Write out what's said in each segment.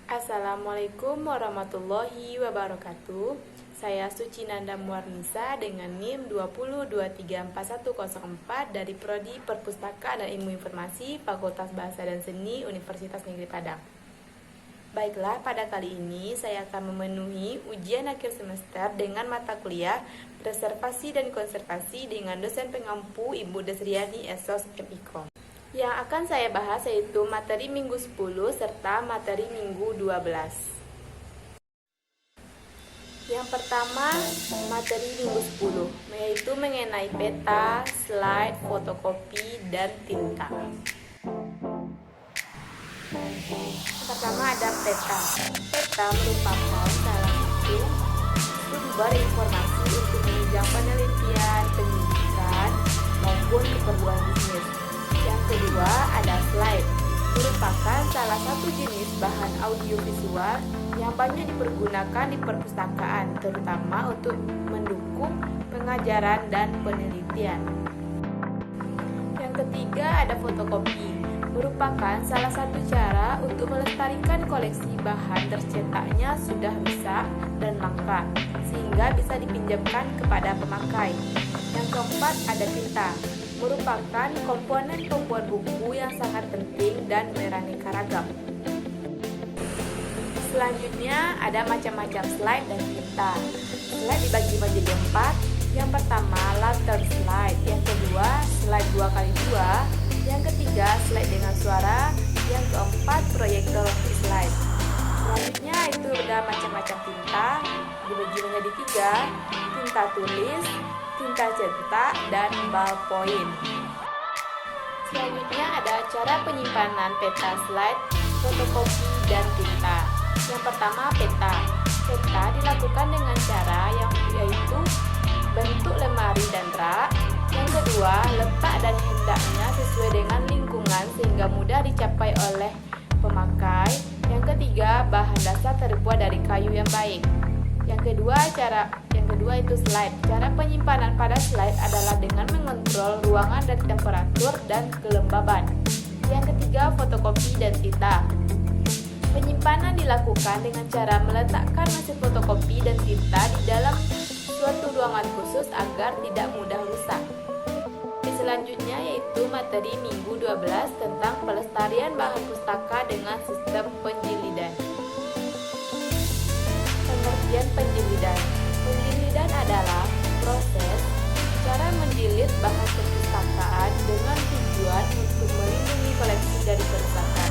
Assalamualaikum warahmatullahi wabarakatuh. Saya Suci Nanda Muarnisa dengan NIM 20234104 dari Prodi Perpustakaan dan Ilmu Informasi Fakultas Bahasa dan Seni Universitas Negeri Padang. Baiklah, pada kali ini saya akan memenuhi ujian akhir semester dengan mata kuliah Preservasi dan Konservasi dengan dosen pengampu Ibu Desriani Esos MIKOM. Yang akan saya bahas yaitu materi minggu 10 serta materi minggu 12. Yang pertama, materi minggu 10, yaitu mengenai peta, slide, fotokopi, dan tinta. Pertama ada peta. Peta merupakan salah satu sumber informasi untuk menunjang penelitian, pendidikan, maupun keperluan bisnis. Yang kedua ada slide, merupakan salah satu jenis bahan audiovisual yang banyak dipergunakan di perpustakaan, terutama untuk mendukung pengajaran dan penelitian. Yang ketiga ada fotokopi, merupakan salah satu cara untuk melestarikan koleksi bahan tercetaknya sudah rusak dan langka, sehingga bisa dipinjamkan kepada pemakai. Yang keempat ada tinta, merupakan komponen pembuat buku yang sangat penting dan beraneka ragam. Selanjutnya ada macam-macam slide dan tinta. Slide dibagi menjadi 4. Yang pertama laser slide, yang kedua slide 2x2, yang ketiga slide dengan suara, yang keempat proyektor slide. Selanjutnya itu ada macam-macam tinta, dibagi menjadi 3, tinta tulis, tinta cetak, dan ballpoint. Selanjutnya ada cara penyimpanan peta, slide, fotokopi, dan tinta. Yang pertama peta. Peta dilakukan dengan cara yaitu bentuk lemari dan rak. Yang kedua, letak dan hendaknya sesuai dengan lingkungan sehingga mudah dicapai oleh pemakai. Yang ketiga, bahan dasar terbuat dari kayu yang baik. Yang kedua itu slide. Cara penyimpanan pada slide adalah dengan mengontrol ruangan dan temperatur dan kelembaban. Yang ketiga, fotokopi dan tinta. Penyimpanan dilakukan dengan cara meletakkan mesin fotokopi dan tinta di dalam suatu ruangan khusus agar tidak mudah rusak. Selanjutnya yaitu materi minggu 12 tentang pelestarian bahan pustaka dengan sistem penjilidan. Pengertian penjilidan. Penjilidan adalah proses cara menjilid bahan perpustakaan dengan tujuan untuk melindungi koleksi dari kerusakan.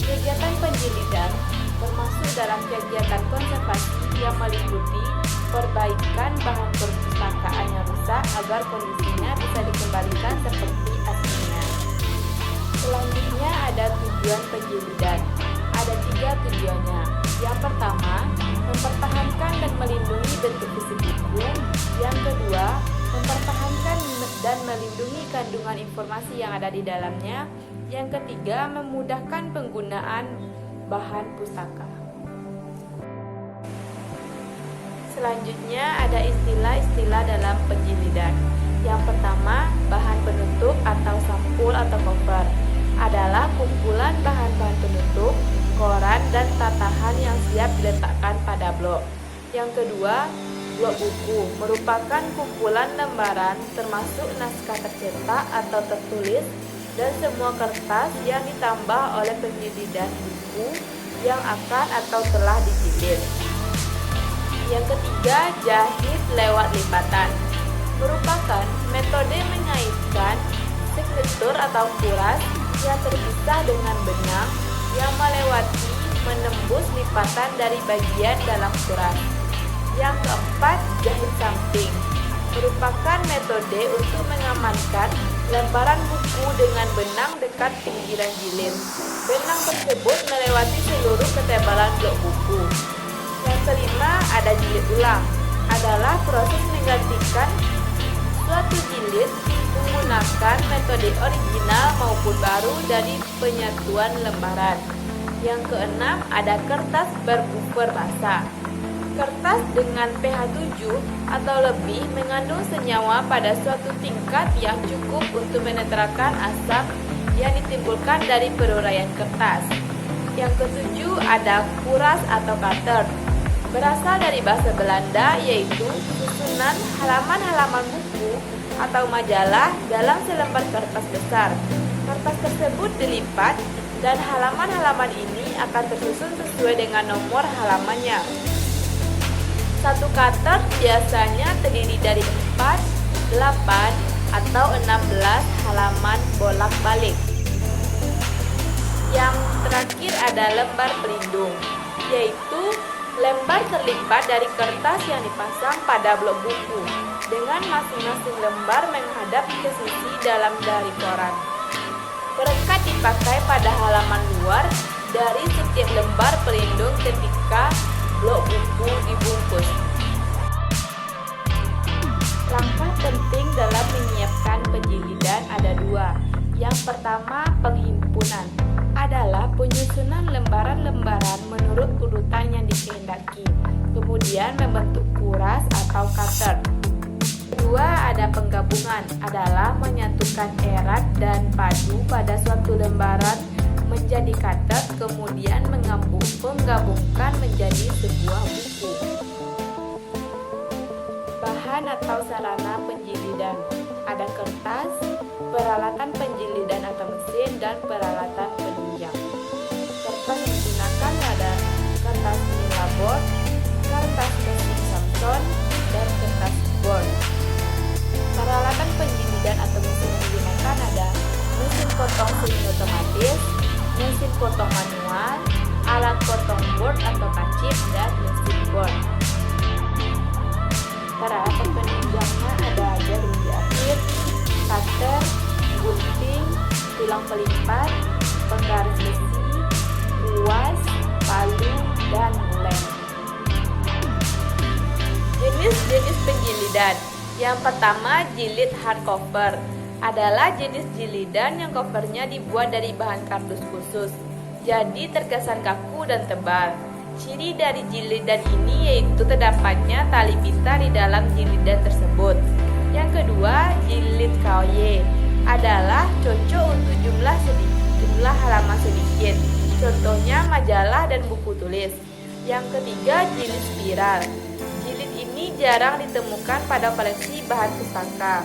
Kegiatan penjilidan termasuk dalam kegiatan konservasi yang meliputi perbaikan bahan perpustakaan yang rusak agar kondisinya bisa dikembalikan seperti aslinya. Selanjutnya ada tujuan penjilidan. Ada 3 tujuannya. Yang pertama, mempertahankan dan melindungi bentuk fisik buku. Yang kedua, mempertahankan dan melindungi kandungan informasi yang ada di dalamnya. Yang ketiga, memudahkan penggunaan bahan pustaka. Selanjutnya ada istilah-istilah dalam penjilidan. Yang pertama, bahan penutup atau sampul atau cover adalah kumpulan bahan-bahan penutup, koran, dan tatahan yang siap diletakkan pada blok. Yang kedua, blok buku merupakan kumpulan lembaran termasuk naskah tercetak atau tertulis dan semua kertas yang ditambah oleh penjilidan buku yang akan atau telah dijilid. Yang ketiga, jahit lewat lipatan merupakan metode mengaitkan signatur atau kuras yang terpisah dengan benang yang melewati menembus lipatan dari bagian dalam kuras. Yang keempat, jahit samping merupakan metode untuk mengamankan lembaran buku dengan benang dekat pinggiran jilid. Benang tersebut melewati seluruh ketebalan blok buku. Yang kelima ada jilid ulang, adalah proses menggantikan suatu jilid menggunakan metode original maupun baru dari penyatuan lembaran. Yang keenam ada kertas berbuffer basah. Kertas dengan pH 7 atau lebih mengandung senyawa pada suatu tingkat yang cukup untuk menetralkan asap yang ditimbulkan dari peruraian kertas. Yang ketujuh ada kuras atau cutter. Berasal dari bahasa Belanda, yaitu susunan halaman-halaman buku atau majalah dalam selembar kertas besar. Kertas tersebut dilipat dan halaman-halaman ini akan tersusun sesuai dengan nomor halamannya. Satu cutter biasanya terdiri dari 4, 8, atau 16 halaman bolak-balik. Yang terakhir ada lembar pelindung, yaitu lembar terlipat dari kertas yang dipasang pada blok buku, dengan masing-masing lembar menghadap ke sisi dalam dari koran. Perekat dipakai pada halaman luar dari setiap lembar pelindung ketika blok buku dibungkus. Langkah penting dalam menyiapkan penjilidan ada 2. Yang pertama, penghimpunan adalah penyusunan lembaran-lembaran menurut urutan yang dikehendaki, kemudian membentuk kuras atau cutter. Kedua, ada penggabungan adalah menyatukan erat dan padu pada suatu lembaran menjadi cutter, kemudian menggabungkan menjadi sebuah buku. Bahan atau sarana penjilidan ada kertas, peralatan penjilidan atau mesin, dan peralatan penunjang. Kertas yang digunakan ada kertas Manila board, kertas mesin Samson, dan kertas board. Peralatan penjilidan atau mesin yang digunakan ada mesin potong semi otomatis, mesin potong manual, alat potong board atau kacip, dan mesin board. Peralatan penunjangnya ada jarum jahit, cutter, gunting, tulang pelipat, penggaris besi, kuas, palu, dan lem. Jenis-jenis penjilidan. Yang pertama, jilid hardcover adalah jenis jilidan yang covernya dibuat dari bahan kardus khusus, jadi terkesan kaku dan tebal. Ciri dari jilidan ini yaitu terdapatnya tali pita di dalam jilidan tersebut. Yang kedua, jilid KOY adalah cocok untuk jumlah halaman sedikit, contohnya majalah dan buku tulis. Yang ketiga, jilid spiral. Jilid ini jarang ditemukan pada koleksi bahan pustaka.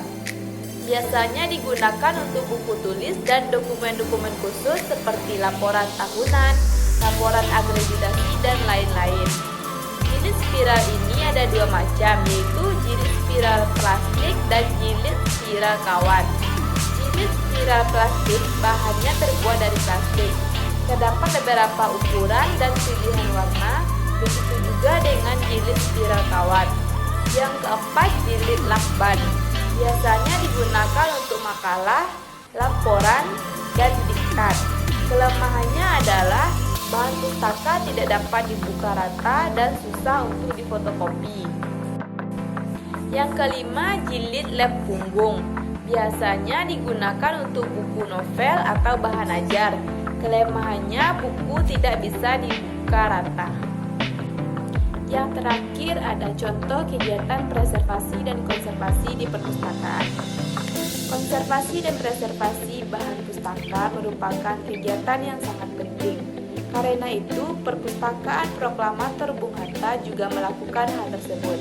Biasanya digunakan untuk buku tulis dan dokumen-dokumen khusus seperti laporan tahunan, laporan akreditasi, dan lain-lain. Jilid spiral ini ada 2 macam, yaitu jilid spiral plastik dan jilid spiral kawat. Jilid spiral plastik bahannya terbuat dari plastik. Terdapat beberapa ukuran dan pilihan warna, begitu juga dengan jilid spiral kawat. Yang keempat, jilid lakban. Biasanya digunakan untuk makalah, laporan, dan diktat. Kelemahannya adalah bahan pustaka tidak dapat dibuka rata dan susah untuk difotokopi. Yang kelima, jilid lem punggung. Biasanya digunakan untuk buku novel atau bahan ajar. Kelemahannya buku tidak bisa dibuka rata. Yang terakhir ada contoh kegiatan preservasi dan konservasi di perpustakaan. Konservasi dan preservasi bahan pustaka merupakan kegiatan yang sangat penting. Karena itu, Perpustakaan Proklamator Bung Hatta juga melakukan hal tersebut.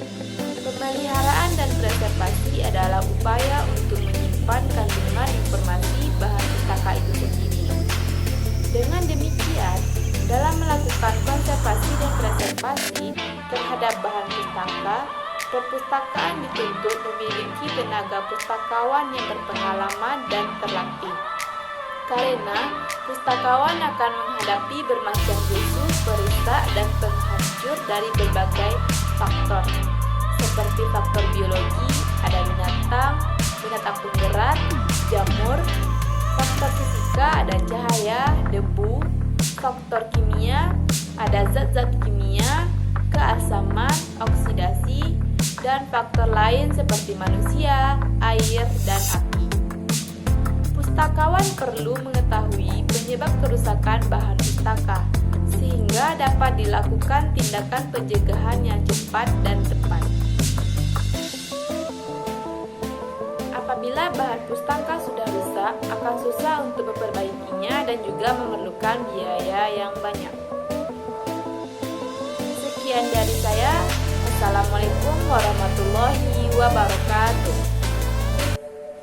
Pemeliharaan dan preservasi adalah upaya untuk menyimpan kandungan informasi bahan pustaka itu sendiri. Dengan demikian, dalam melakukan konservasi dan preservasi terhadap bahan pustaka, perpustakaan dituntut memiliki tenaga pustakawan yang berpengalaman dan terlatih. Karena pustakawan akan menghadapi bermacam musuh, perusak, dan penghancur dari berbagai faktor, seperti faktor biologi, ada binatang penggerak, jamur, faktor fisika, ada cahaya, debu, faktor kimia, ada zat-zat kimia, keasaman, oksidasi, dan faktor lain seperti manusia, air, dan api. Pustakawan perlu mengetahui penyebab kerusakan bahan pustaka, sehingga dapat dilakukan tindakan pencegahan yang cepat dan tepat. Apabila bahan pustaka sudah rusak, akan susah untuk memperbaikinya dan juga memerlukan biaya yang banyak.